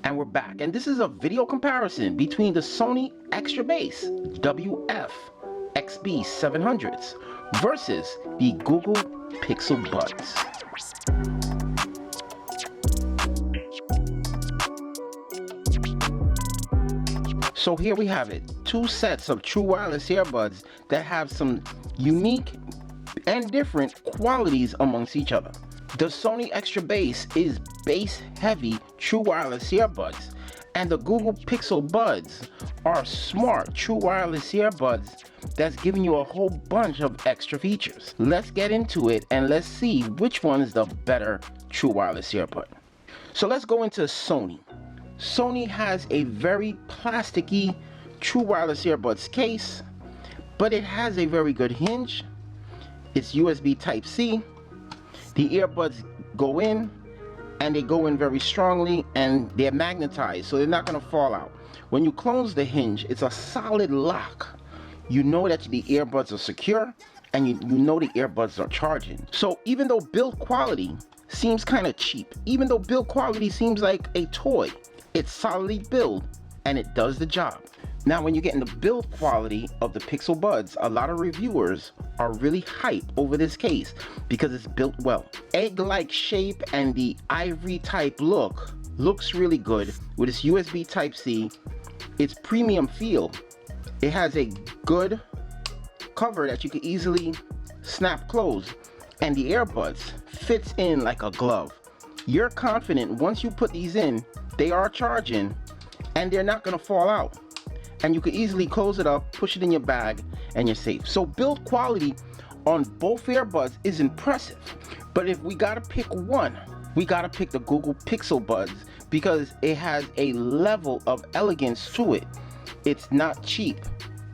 And we're back, and this is a video comparison between the Sony extra bass WF-XB700s versus the Google Pixel Buds. So here we have it, two sets of true wireless earbuds that have some unique and different qualities amongst each other. The Sony Extra Bass is bass heavy true wireless earbuds, and the Google Pixel Buds are smart true wireless earbuds that's giving you a whole bunch of extra features. Let's get into it and let's see which one is the better true wireless earbud. So let's go into Sony. Sony has a very plasticky true wireless earbuds case, but it has a very good hinge. It's USB Type-C. The earbuds go in, and they go in very strongly, and they're magnetized, so they're not going to fall out. When you close the hinge, it's a solid lock. You know that the earbuds are secure, and you know the earbuds are charging. So even though build quality seems kind of cheap, even though build quality seems like a toy, it's solidly built, and it does the job. Now, when you get into build quality of the Pixel Buds, a lot of reviewers are really hyped over this case because it's built well. Egg-like shape and the ivory type looks really good with its USB Type-C. Its premium feel. It has a good cover that you can easily snap closed, and the earbuds fits in like a glove. You're confident once you put these in, they are charging and they're not going to fall out. And you can easily close it up, push it in your bag, and you're safe. So build quality on both earbuds is impressive. But if we gotta pick one, we gotta pick the Google Pixel Buds because it has a level of elegance to it. It's not cheap,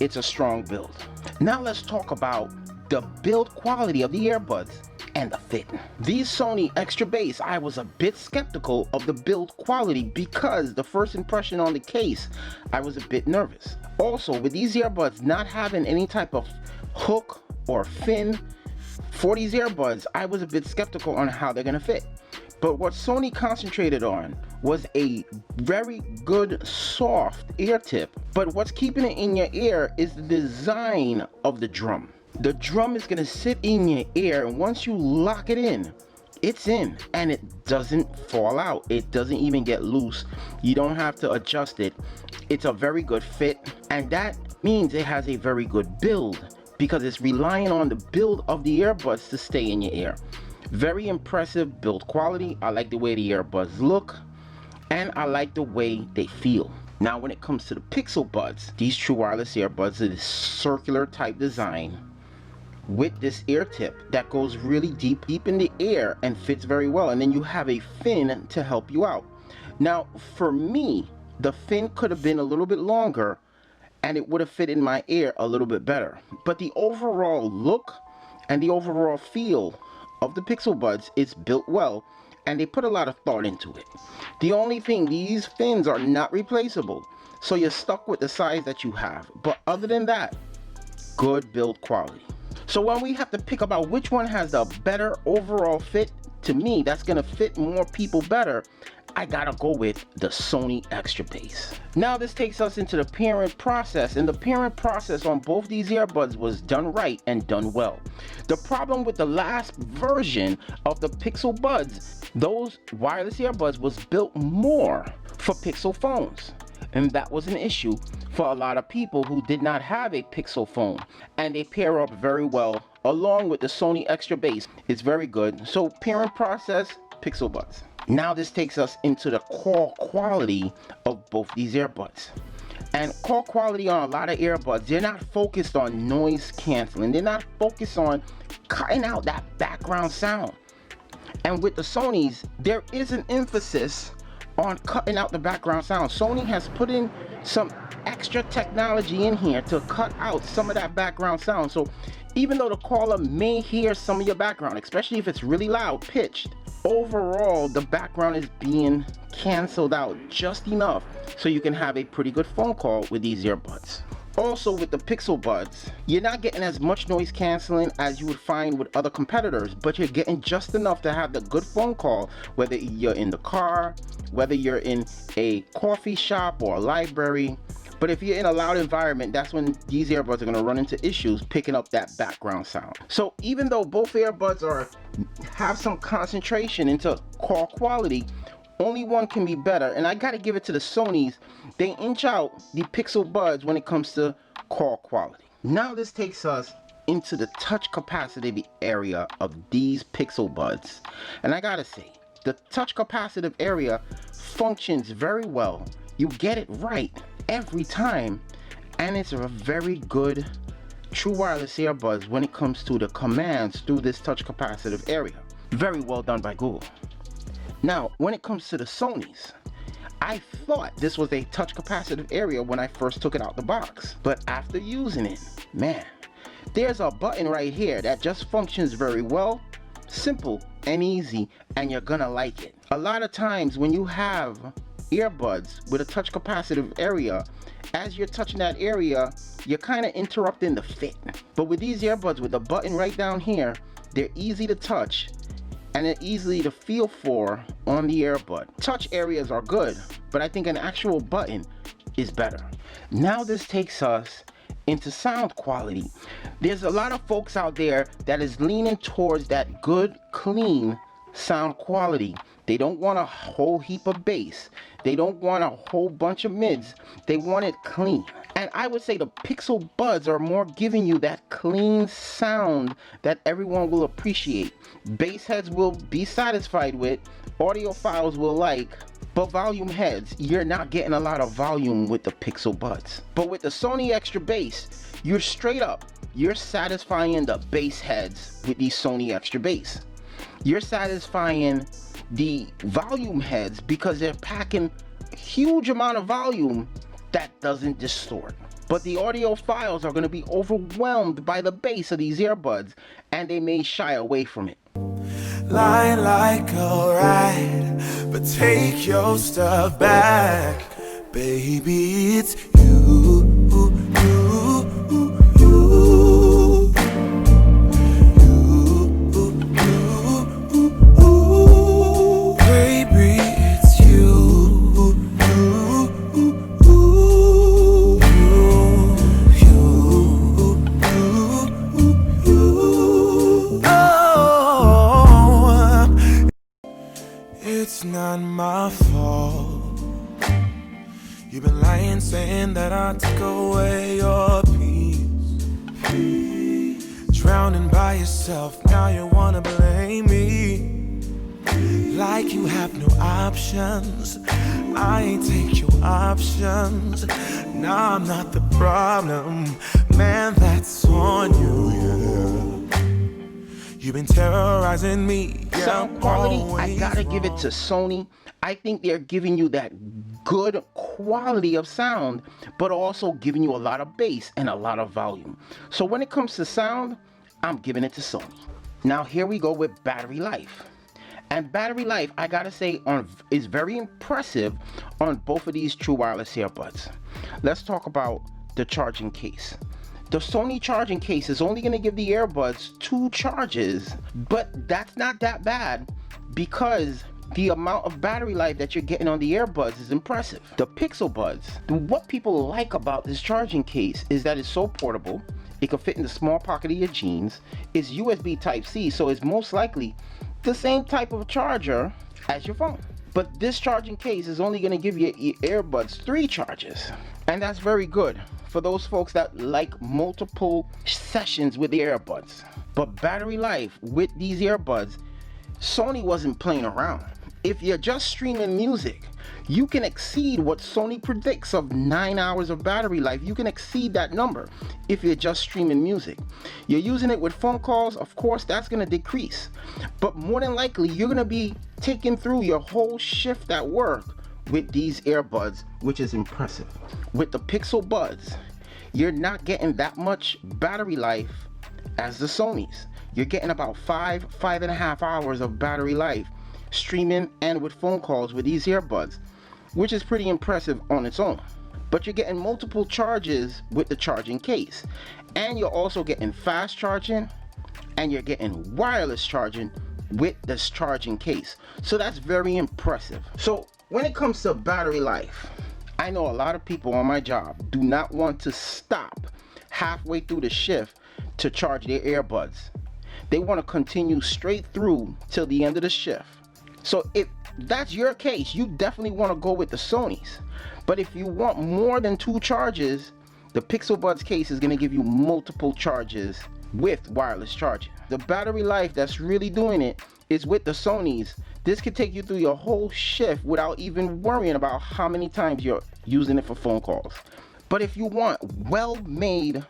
it's a strong build. Now let's talk about the build quality of the earbuds and the fit. These Sony Extra Bass, I was a bit skeptical of the build quality because the first impression on the case, I was a bit nervous. Also, with these earbuds not having any type of hook or fin for these earbuds, I was a bit skeptical on how they're gonna fit. But what Sony concentrated on was a very good soft ear tip. But what's keeping it in your ear is the design of the drum. The drum is gonna sit in your ear, and once you lock it in, it's in, and it doesn't fall out. It doesn't even get loose. You don't have to adjust it. It's a very good fit, and that means it has a very good build because it's relying on the build of the earbuds to stay in your ear. Very impressive build quality. I like the way the earbuds look, and I like the way they feel. Now, when it comes to the Pixel Buds, these true wireless earbuds are this circular type design with this ear tip that goes really deep in the ear and fits very well, and then you have a fin to help you out. Now, for me, the fin could have been a little bit longer and it would have fit in my ear a little bit better, but the overall look and the overall feel of the Pixel Buds is built well, and they put a lot of thought into it. The only thing, these fins are not replaceable, so you're stuck with the size that you have, but other than that, good build quality. So when we have to pick about which one has the better overall fit, to me, that's gonna fit more people better, I gotta go with the Sony Extra Bass. Now this takes us into the pairing process, and the pairing process on both these earbuds was done right and done well. The problem with the last version of the Pixel Buds, those wireless earbuds was built more for Pixel phones. And that was an issue for a lot of people who did not have a Pixel phone, and they pair up very well along with the Sony Extra Bass. It's very good. So pairing process, Pixel Buds. Now this takes us into the call quality of both these earbuds. And call quality on a lot of earbuds, they're not focused on noise canceling. They're not focused on cutting out that background sound. And with the Sonys, there is an emphasis on cutting out the background sound. Sony has put in some extra technology in here to cut out some of that background sound. So even though the caller may hear some of your background, especially if it's really loud pitched, overall the background is being canceled out just enough so you can have a pretty good phone call with these earbuds. Also with the Pixel Buds, you're not getting as much noise canceling as you would find with other competitors, but you're getting just enough to have the good phone call, whether you're in the car, whether you're in a coffee shop or a library. But if you're in a loud environment, that's when these earbuds are going to run into issues picking up that background sound. So even though both earbuds have some concentration into call quality, only one can be better, and I gotta give it to the Sonys. They inch out the Pixel Buds when it comes to call quality. Now this takes us into the touch capacitive area of these Pixel Buds. And I gotta say, the touch capacitive area functions very well. You get it right every time, and it's a very good true wireless earbuds when it comes to the commands through this touch capacitive area. Very well done by Google. Now, when it comes to the Sonys, I thought this was a touch capacitive area when I first took it out the box. But after using it, man, there's a button right here that just functions very well, simple and easy, and you're gonna like it. A lot of times when you have earbuds with a touch capacitive area, as you're touching that area, you're kind of interrupting the fit. But with these earbuds with the button right down here, they're easy to touch and they're easy to feel for on the earbud. Touch areas are good, but I think an actual button is better. Now this takes us into sound quality. There's a lot of folks out there that is leaning towards that good, clean sound quality. They don't want a whole heap of bass. They don't want a whole bunch of mids. They want it clean. And I would say the Pixel Buds are more giving you that clean sound that everyone will appreciate. Bass heads will be satisfied with, audiophiles will like, but volume heads, you're not getting a lot of volume with the Pixel Buds. But with the Sony Extra Bass, you're straight up, you're satisfying the bass heads with these Sony Extra Bass. You're satisfying the volume heads because they're packing a huge amount of volume that doesn't distort. But the audiophiles are going to be overwhelmed by the bass of these earbuds, and they may shy away from it. Lying like a ride, but take your stuff back, baby, it's you. It's not my fault. You've been lying, saying that I took away your peace. Drowning by yourself, now you wanna blame me. Like you have no options. I ain't take your options. Nah, I'm not the problem. Man, that's on you, yeah. You've been terrorizing me. Yeah, sound quality, I gotta give it to Sony. I think they're giving you that good quality of sound, but also giving you a lot of bass and a lot of volume. So when it comes to sound, I'm giving it to Sony. Now here we go with battery life. And battery life, I gotta say, is very impressive on both of these true wireless earbuds. Let's talk about the charging case. The Sony charging case is only going to give the earbuds 2 charges, but that's not that bad because the amount of battery life that you're getting on the earbuds is impressive. The Pixel Buds, what people like about this charging case is that it's so portable. It can fit in the small pocket of your jeans. It's USB Type-C, so it's most likely the same type of charger as your phone. But this charging case is only going to give your earbuds 3 charges, and that's very good for those folks that like multiple sessions with the earbuds. But battery life with these earbuds, Sony wasn't playing around. If you're just streaming music, you can exceed what Sony predicts of 9 hours of battery life. You can exceed that number if you're just streaming music. You're using it with phone calls, of course, that's going to decrease. But more than likely, you're going to be taking through your whole shift at work with these earbuds, which is impressive. With the Pixel Buds, you're not getting that much battery life as the Sonys. You're getting about 5.5 hours of battery life streaming and with phone calls with these earbuds, which is pretty impressive on its own. but you're getting multiple charges with the charging case, and you're also getting fast charging, and you're getting wireless charging with this charging case. So that's very impressive. So when it comes to battery life, I know a lot of people on my job do not want to stop halfway through the shift to charge their earbuds. They want to continue straight through till the end of the shift. So if that's your case, you definitely want to go with the Sonys. But if you want more than 2 charges, the Pixel Buds case is going to give you multiple charges with wireless charging. The battery life that's really doing it is with the Sonys. This could take you through your whole shift without even worrying about how many times you're using it for phone calls. But if you want well-made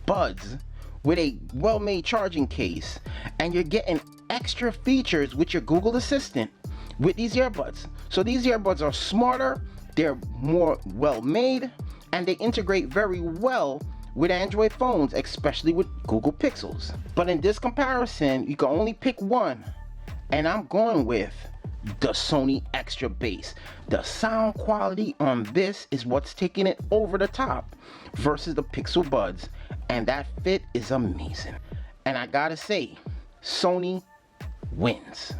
buds with a well-made charging case, and you're getting extra features with your Google Assistant with these earbuds. So these earbuds are smarter, they're more well-made, and they integrate very well with Android phones, especially with Google Pixels. But in this comparison, you can only pick one, and I'm going with the Sony Extra Bass. The sound quality on this is what's taking it over the top versus the Pixel Buds, and that fit is amazing. And I gotta say, Sony wins.